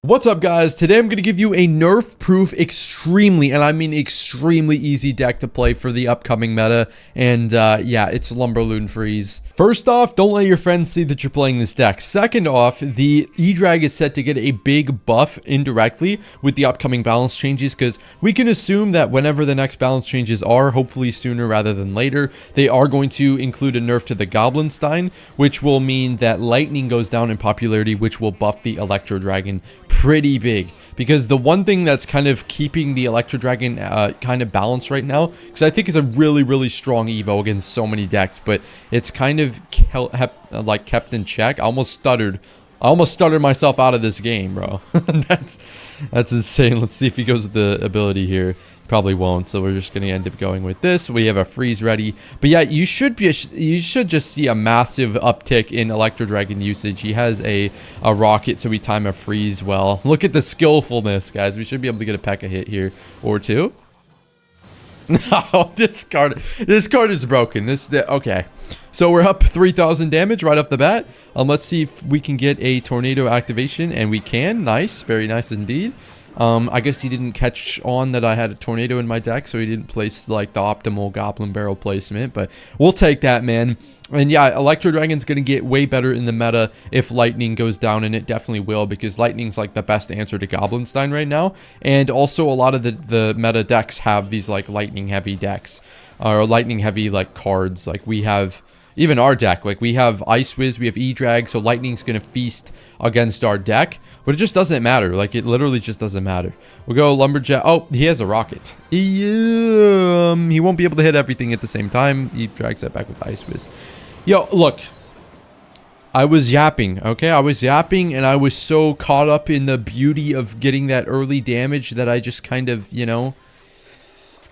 What's up, guys? Today I'm going to give you a nerf-proof, extremely, and I mean extremely easy deck to play for the upcoming meta, and yeah, it's Lumberloon Freeze. First off, don't let your friends see that you're playing this deck. Second off, the E-Drag is set to get a big buff indirectly with the upcoming balance changes, because we can assume that whenever the next balance changes are, hopefully sooner rather than later, they are going to include a nerf to the Goblin Stein, which will mean that Lightning goes down in popularity, which will buff the Electro Dragon pretty big, because the one thing that's kind of keeping the Electro Dragon kind of balanced right now, because I think it's a really strong Evo against so many decks, but it's kind of kept in check. I almost stuttered myself out of this game, bro. that's insane. Let's see if he goes with the ability here. Probably won't, so we're just going to end up going with this. We have a freeze ready, but yeah, you should just see a massive uptick in Electro Dragon usage. He has a rocket, so we time a freeze well. Look at the skillfulness, guys. We should be able to get a pekka hit here or two. No, this card is broken. Okay, so we're up 3,000 damage right off the bat. Let's see if we can get a tornado activation, and we can. Nice, very nice indeed. I guess he didn't catch on that I had a tornado in my deck, so he didn't place like the optimal goblin barrel placement, but we'll take that, man. And yeah, Electro Dragon's going to get way better in the meta if Lightning goes down, and it definitely will, because Lightning's like the best answer to Goblin Stein right now. And also a lot of the meta decks have these like lightning heavy decks, or lightning heavy like cards. Like we have even our deck, like we have Ice Wiz, we have E-Drag, so Lightning's going to feast against our deck, but it just doesn't matter. Like, it literally just doesn't matter. We'll go Lumberjack. Oh, he has a rocket. He won't be able to hit everything at the same time. E-Drag's that back with Ice Wiz. Yo, look. I was yapping, okay? I was yapping, and I was so caught up in the beauty of getting that early damage that I just kind of, you know,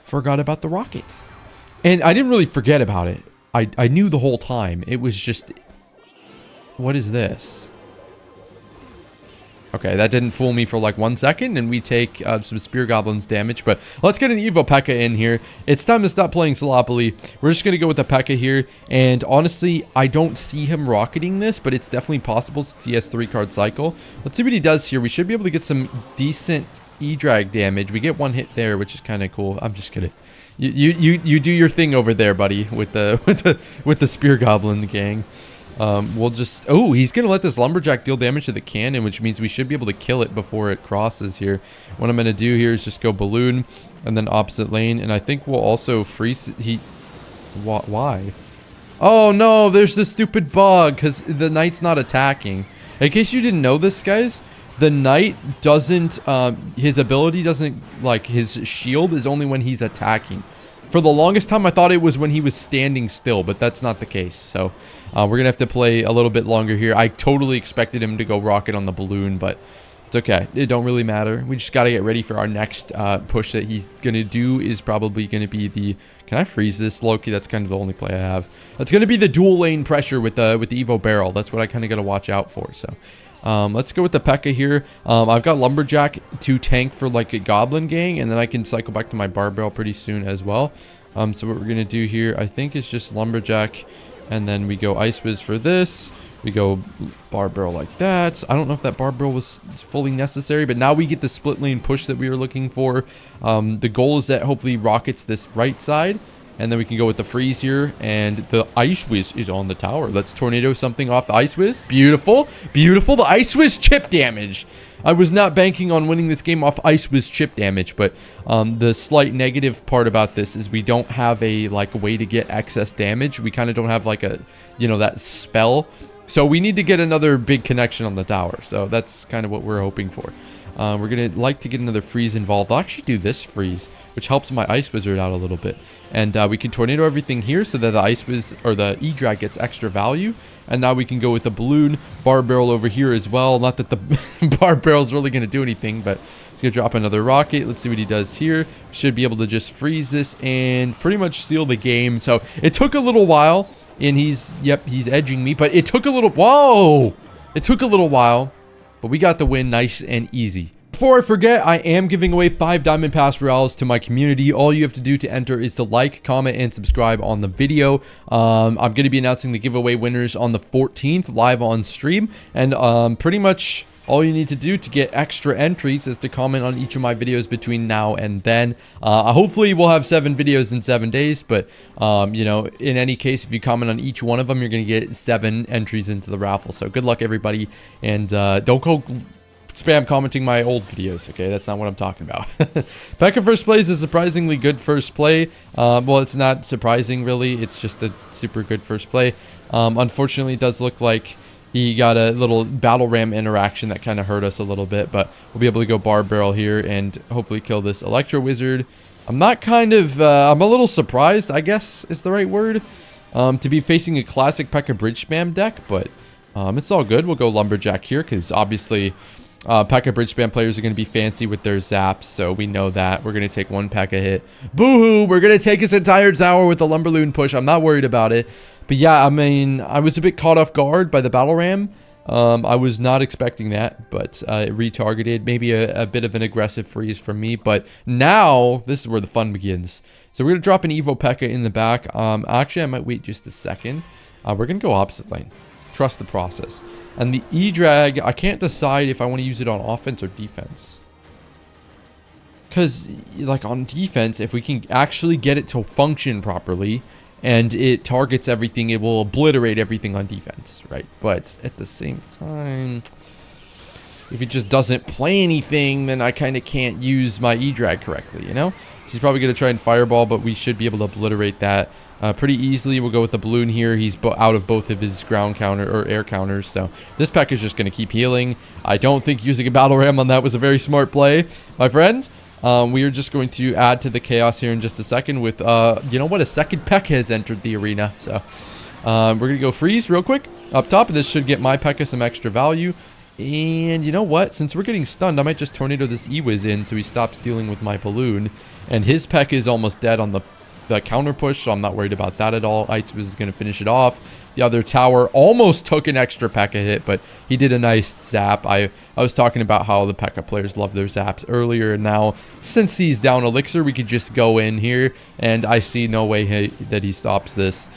forgot about the rocket. And I didn't really forget about it. I knew the whole time. It was just... What is this? Okay, that didn't fool me for like 1 second, and we take some Spear Goblins damage. But let's get an Evo Pekka in here. It's time to stop playing sloppily. We're just going to go with the Pekka here. And honestly, I don't see him rocketing this, but it's definitely possible since he has 3-card cycle. Let's see what he does here. We should be able to get some decent E-Drag damage. We get one hit there, which is kind of cool. I'm just kidding. You do your thing over there, buddy, with the Spear Goblin gang. We'll just... Oh, he's going to let this Lumberjack deal damage to the cannon, which means we should be able to kill it before it crosses here. What I'm going to do here is just go Balloon and then opposite lane. And I think we'll also freeze... Why? Oh, no, there's this stupid bug because the Knight's not attacking. In case you didn't know this, guys, the Knight doesn't... his ability doesn't... Like, his shield is only when he's attacking. For the longest time, I thought it was when he was standing still, but that's not the case. So, we're going to have to play a little bit longer here. I totally expected him to go rocket on the balloon, but it's okay. It don't really matter. We just got to get ready for our next push that he's going to do is probably going to be the... Can I freeze this, Loki? That's kind of the only play I have. That's going to be the dual lane pressure with the Evo barrel. That's what I kind of got to watch out for, so... let's go with the Pekka here. I've got Lumberjack to tank for like a Goblin gang, and then I can cycle back to my Barbell pretty soon as well. So what we're going to do here, I think, is just Lumberjack, and then we go Ice Wiz for this. We go Barbell like that. I don't know if that Barbell was fully necessary, but now we get the split lane push that we were looking for. The goal is that hopefully rockets this right side. And then we can go with the freeze here. And the Ice Wiz is on the tower. Let's tornado something off the Ice Wiz. Beautiful. Beautiful. The Ice Wiz chip damage. I was not banking on winning this game off Ice Wiz chip damage. But the slight negative part about this is we don't have a way to get excess damage. We kind of don't have like a, you know, that spell. So we need to get another big connection on the tower. So that's kind of what we're hoping for. We're going to like to get another freeze involved. I'll actually do this freeze, which helps my Ice Wizard out a little bit. And we can tornado everything here so that the Ice Wiz or the E-Drag gets extra value. And now we can go with the Balloon Bar Barrel over here as well. Not that the Bar Barrel is really going to do anything, but he's going to drop another rocket. Let's see what he does here. Should be able to just freeze this and pretty much seal the game. So it took a little while, and he's edging me, but it took a little... Whoa! It took a little while. But we got the win nice and easy. Before I forget, I am giving away 5 Diamond Pass Royales to my community. All you have to do to enter is to like, comment, and subscribe on the video. I'm going to be announcing the giveaway winners on the 14th live on stream. And pretty much All you need to do to get extra entries is to comment on each of my videos between now and then. Hopefully we'll have 7 videos in 7 days, but you know, in any case, if you comment on each one of them, you're going to get 7 entries into the raffle. So good luck, everybody, and don't go spam commenting my old videos, okay? That's not what I'm talking about. Pekka first play is a surprisingly good first play. Well, it's not surprising, really. It's just a super good first play. Unfortunately, it does look like he got a little battle ram interaction that kind of hurt us a little bit, but we'll be able to go bar barrel here and hopefully kill this Electro Wizard. I'm a little surprised, I guess is the right word, to be facing a classic Pekka bridge spam deck, but it's all good. We'll go Lumberjack here because obviously Pekka bridge spam players are going to be fancy with their zaps, so we know that. We're going to take 1 Pekka hit. Boo-hoo! We're going to take his entire tower with the lumberloon push. I'm not worried about it. But yeah, I mean, I was a bit caught off guard by the battle ram. I was not expecting that, but it retargeted. Maybe a bit of an aggressive freeze from me, but now this is where the fun begins. So we're going to drop an Evo Pekka in the back. Actually, I might wait just a second. We're going to go opposite lane. Trust the process. And the E-Drag, I can't decide if I want to use it on offense or defense. Because, like, on defense, if we can actually get it to function properly and it targets everything, it will obliterate everything on defense, right? But at the same time, if it just doesn't play anything, then I kind of can't use my E-Drag correctly, you know? She's probably going to try and fireball, but we should be able to obliterate that pretty easily. We'll go with the balloon here. He's out of both of his ground counter or air counters, so this pack is just going to keep healing. I don't think using a battle ram on that was a very smart play, my friend. We are just going to add to the chaos here in just a second with, you know what, a second Pekka has entered the arena. So we're going to go freeze real quick up top, and this should get my Pekka some extra value. And you know what, since we're getting stunned, I might just tornado this E-Wiz in so he stops dealing with my balloon. And his Pekka is almost dead on the counter push, so I'm not worried about that at all. Ice Wiz is going to finish it off. The other tower almost took an extra Pekka hit, but he did a nice zap. I was talking about how the Pekka players love their zaps earlier, and now since he's down elixir, we could just go in here, and I see no way that he stops this.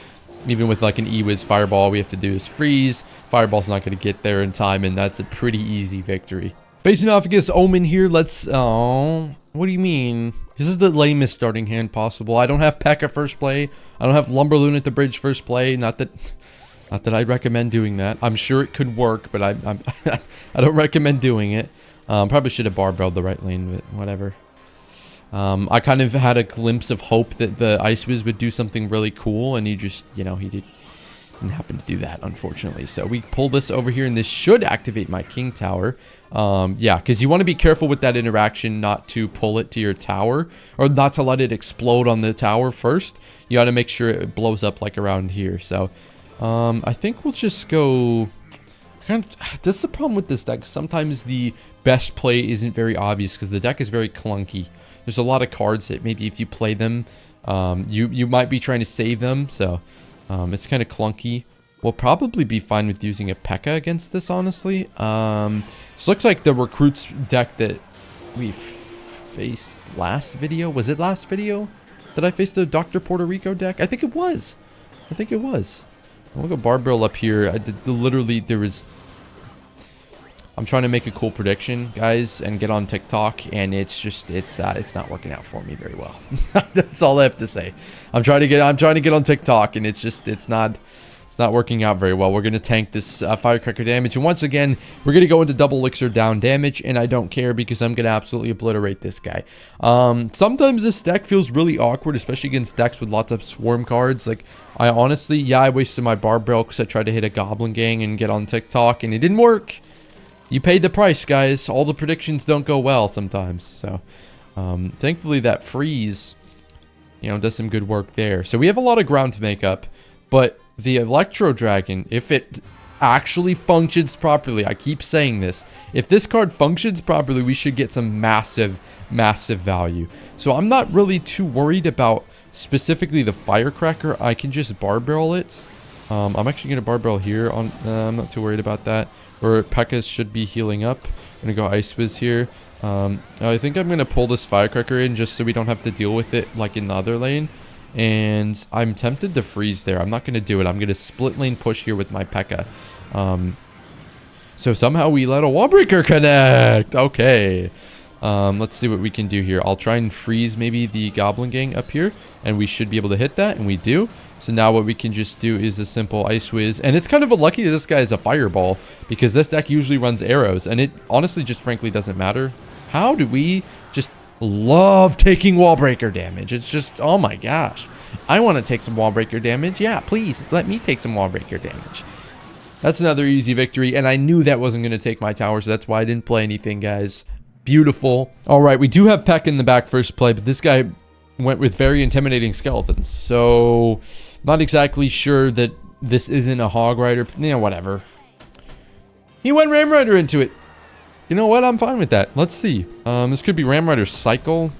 Even with like an E-Wiz fireball, all we have to do is freeze. Fireball's not going to get there in time, and that's a pretty easy victory. Facing off against Omen here, let's... Oh, what do you mean? This is the lamest starting hand possible. I don't have Pekka first play. I don't have Lumberloon at the bridge first play. Not that I'd recommend doing that. I'm sure it could work, but I don't recommend doing it. Probably should have barbelled the right lane, but whatever. I kind of had a glimpse of hope that the Ice Wiz would do something really cool, and he just, you know, he didn't happen to do that, unfortunately. So we pull this over here, and this should activate my King Tower. Yeah, because you want to be careful with that interaction not to pull it to your tower, or not to let it explode on the tower first. You got to make sure it blows up like around here. So I think we'll just go... That's the problem with this deck. Sometimes the best play isn't very obvious because the deck is very clunky. There's a lot of cards that maybe if you play them, you might be trying to save them. So it's kind of clunky. We'll probably be fine with using a Pekka against this, honestly. This looks like the recruits deck that we faced last video. Was it last video that I faced the Dr. Puerto Rico deck? I think it was. I think it was. I'll go Barbell up here. Literally, there was... I'm trying to make a cool prediction, guys, and get on TikTok, and it's not working out for me very well. That's all I have to say. I'm trying to get on TikTok, and it's not working out very well. We're going to tank this firecracker damage, and once again, we're going to go into double elixir down damage, and I don't care because I'm going to absolutely obliterate this guy. Sometimes this deck feels really awkward, especially against decks with lots of swarm cards. Like, I honestly, yeah, I wasted my barbell because I tried to hit a goblin gang and get on TikTok, and it didn't work. You paid the price, guys. All the predictions don't go well sometimes. So, thankfully that freeze, you know, does some good work there. So we have a lot of ground to make up, but the Electro Dragon, if it actually functions properly, I keep saying this, if this card functions properly, we should get some massive, massive value. So I'm not really too worried about specifically the firecracker. I can just barbell it. I'm actually going to barbell here. I'm not too worried about that. Or Pekka should be healing up. I'm going to go Ice Wiz here. I think I'm going to pull this firecracker in just so we don't have to deal with it like in the other lane. And I'm tempted to freeze there. I'm not going to do it. I'm going to split lane push here with my Pekka. So somehow we let a wall breaker connect. Okay. Let's see what we can do here. I'll try and freeze maybe the goblin gang up here, and we should be able to hit that, and we do. So now what we can just do is a simple Ice Whiz. And it's kind of lucky that this guy is a fireball, because this deck usually runs arrows, and it honestly just frankly doesn't matter. How do we just love taking wall breaker damage? It's just, oh my gosh. I want to take some wall breaker damage. Yeah, please let me take some wall breaker damage. That's another easy victory, and I knew that wasn't going to take my tower, so that's why I didn't play anything, guys. Beautiful. All right, we do have Pekka in the back first play, but this guy went with very intimidating skeletons, so not exactly sure that this isn't a Hog Rider. Yeah, whatever. He went Ram Rider into it. You know what? I'm fine with that. Let's see. This could be Ram Rider Cycle.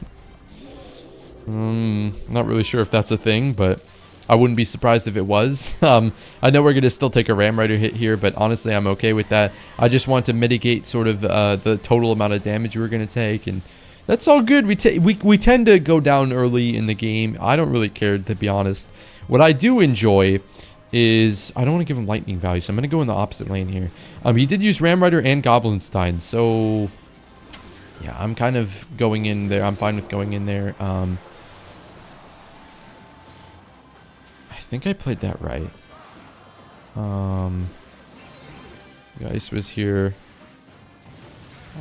Not really sure if that's a thing, but I wouldn't be surprised if it was. I know we're going to still take a Ram Rider hit here, but honestly, I'm okay with that. I just want to mitigate sort of the total amount of damage we're going to take, and that's all good. We tend to go down early in the game. I don't really care, to be honest. What I do enjoy is, I don't want to give him lightning value, so I'm going to go in the opposite lane here. He did use Ram Rider and Goblin Stein, so yeah, I'm kind of going in there. I'm fine with going in there. I think I played that right. The Ice was here.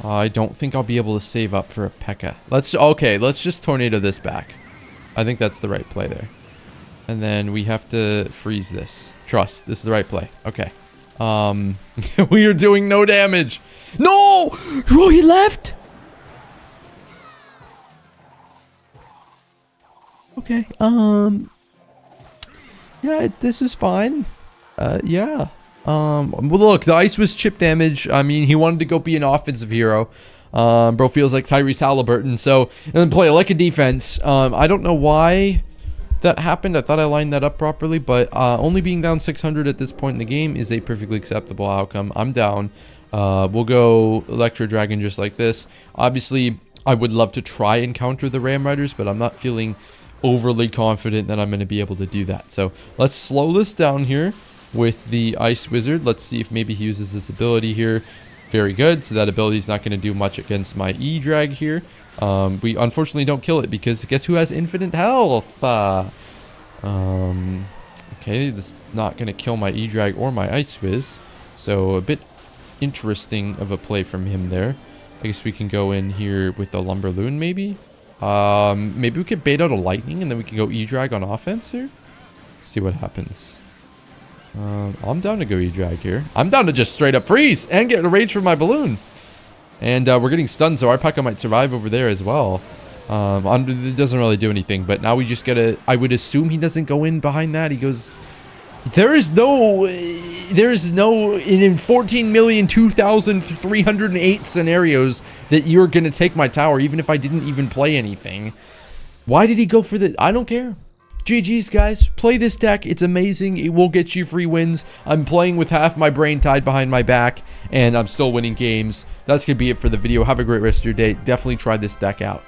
I don't think I'll be able to save up for a Pekka. Let's just tornado this back. I think that's the right play there. And then we have to freeze this. Trust, this is the right play. Okay. We are doing no damage. No! Oh, he left? Okay. Yeah, this is fine. Yeah. Well, look, the Ice was chip damage. I mean, he wanted to go be an offensive hero. Bro feels like Tyrese Halliburton. So, and then play like a defense. I don't know why that happened. I thought I lined that up properly, but only being down 600 at this point in the game is a perfectly acceptable outcome. I'm down. We'll go Electro Dragon just like this. Obviously, I would love to try and counter the Ram Riders, but I'm not feeling overly confident that I'm going to be able to do that. So let's slow this down here with the Ice Wizard. Let's see if maybe he uses this ability here. Very good. So that ability is not going to do much against my E-Drag here. We unfortunately don't kill it because guess who has infinite health? Okay, this is not going to kill my E-Drag or my Ice Wiz. So a bit interesting of a play from him there. I guess we can go in here with the lumberloon maybe. Maybe we could bait out a lightning and then we can go E-Drag on offense here. See what happens. I'm down to go E-Drag here. I'm down to just straight up freeze and get a rage from my balloon. And we're getting stunned, so our Pekka might survive over there as well. It doesn't really do anything, but now we just gotta... I would assume he doesn't go in behind that. He goes... There is no in 14,002,308 scenarios that you're going to take my tower, even if I didn't even play anything. Why did he go for the... I don't care. GG's, guys. Play this deck. It's amazing. It will get you free wins. I'm playing with half my brain tied behind my back, and I'm still winning games. That's going to be it for the video. Have a great rest of your day. Definitely try this deck out.